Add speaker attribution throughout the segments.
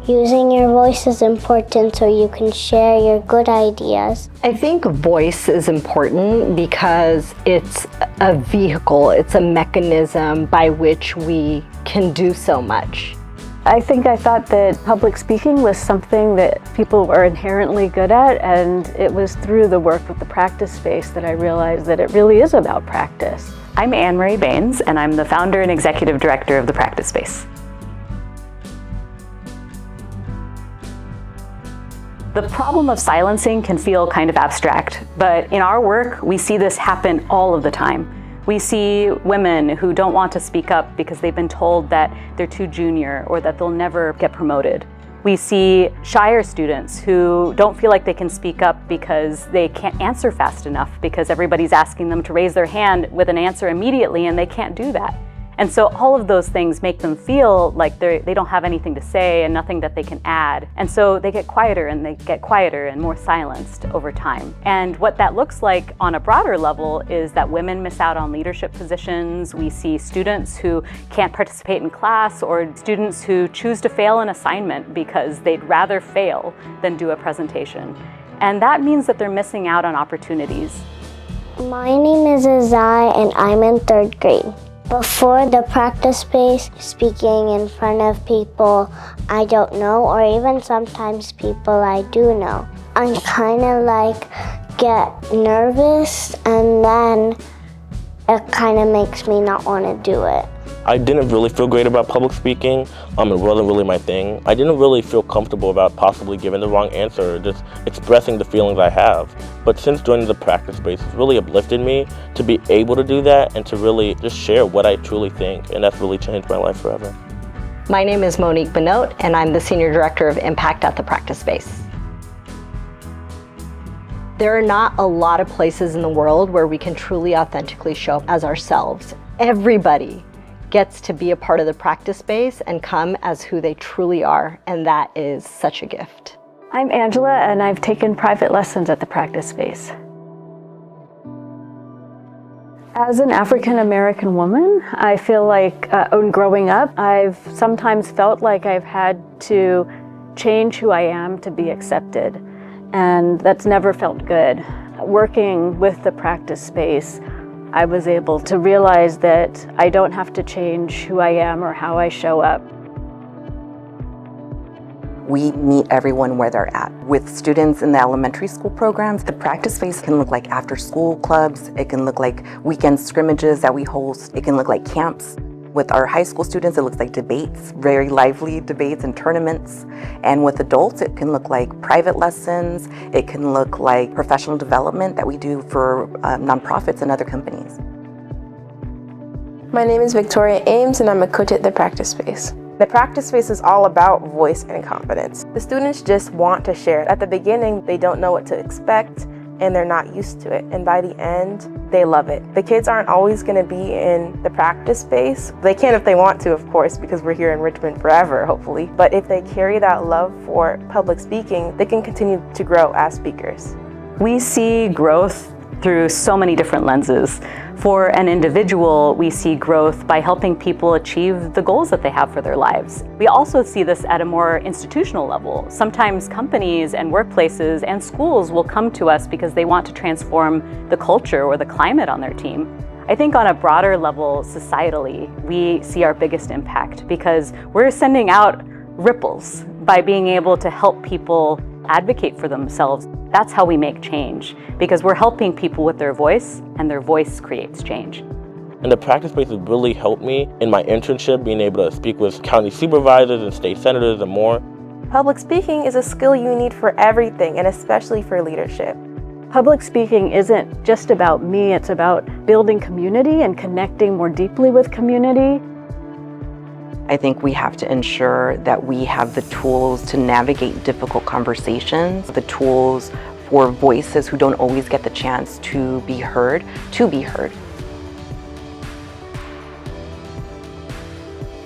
Speaker 1: Using your voice is important so you can share your good ideas.
Speaker 2: I think voice is important because it's a vehicle, it's a mechanism by which we can do so much.
Speaker 3: I thought that public speaking was something that people are inherently good at, and it was through the work with the practice space that I realized that it really is about practice.
Speaker 4: I'm Anne-Marie Baines, and I'm the founder and executive director of the Practice Space. The problem of silencing can feel kind of abstract, but in our work, we see this happen all of the time. We see women who don't want to speak up because they've been told that they're too junior or that they'll never get promoted. We see shyer students who don't feel like they can speak up because they can't answer fast enough because everybody's asking them to raise their hand with an answer immediately and they can't do that. And so all of those things make them feel like they don't have anything to say and nothing that they can add. And so they get quieter and more silenced over time. And what that looks like on a broader level is that women miss out on leadership positions. We see students who can't participate in class or students who choose to fail an assignment because they'd rather fail than do a presentation. And that means that they're missing out on opportunities.
Speaker 1: My name is Azai and I'm in 3rd grade. Before the practice space, speaking in front of people I don't know, or even sometimes people I do know, I kind of get nervous, and then it kind of makes me not want to do it.
Speaker 5: I didn't really feel great about public speaking. It wasn't really my thing. I didn't really feel comfortable about possibly giving the wrong answer or just expressing the feelings I have. But since joining the practice space, it's really uplifted me to be able to do that and to really just share what I truly think. And that's really changed my life forever.
Speaker 2: My name is Monique Benote, and I'm the Senior Director of Impact at the Practice Space. There are not a lot of places in the world where we can truly authentically show up as ourselves. Everybody gets to be a part of the practice space and come as who they truly are, and that is such a gift.
Speaker 3: I'm Angela, and I've taken private lessons at the practice space. As an African American woman, I feel like growing up, I've sometimes felt like I've had to change who I am to be accepted, and that's never felt good. Working with the practice space, I was able to realize that I don't have to change who I am or how I show up.
Speaker 6: We meet everyone where they're at. With students in the elementary school programs, the practice space can look like after-school clubs. It can look like weekend scrimmages that we host. It can look like camps. With our high school students, it looks like debates, very lively debates and tournaments. And with adults, it can look like private lessons. It can look like professional development that we do for nonprofits and other companies.
Speaker 7: My name is Victoria Ames, and I'm a coach at the Practice Space. The Practice Space is all about voice and confidence. The students just want to share. At the beginning, they don't know what to expect, and they're not used to it. And by the end, they love it. The kids aren't always going to be in the practice space. They can if they want to, of course, because we're here in Richmond forever, hopefully. But if they carry that love for public speaking, they can continue to grow as speakers.
Speaker 4: We see growth through so many different lenses. For an individual, we see growth by helping people achieve the goals that they have for their lives. We also see this at a more institutional level. Sometimes companies and workplaces and schools will come to us because they want to transform the culture or the climate on their team. I think on a broader level, societally, we see our biggest impact because we're sending out ripples by being able to help people advocate for themselves. That's how we make change, because we're helping people with their voice, and their voice creates change.
Speaker 5: And the practice space has really helped me in my internship, being able to speak with county supervisors and state senators and more.
Speaker 7: Public speaking is a skill you need for everything, and especially for leadership.
Speaker 3: Public speaking isn't just about me, it's about building community and connecting more deeply with community.
Speaker 6: I think we have to ensure that we have the tools to navigate difficult conversations, the tools for voices who don't always get the chance to be heard,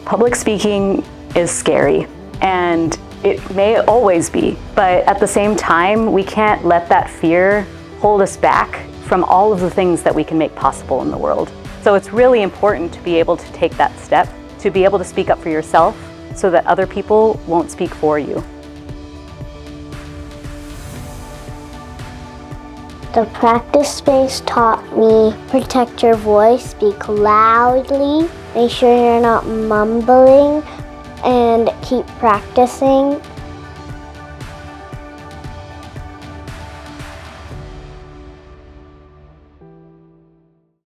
Speaker 4: Public speaking is scary, and it may always be, but at the same time, we can't let that fear hold us back from all of the things that we can make possible in the world. So it's really important to be able to take that step, to be able to speak up for yourself, so that other people won't speak for you.
Speaker 1: The practice space taught me protect your voice, speak loudly, make sure you're not mumbling, and keep practicing.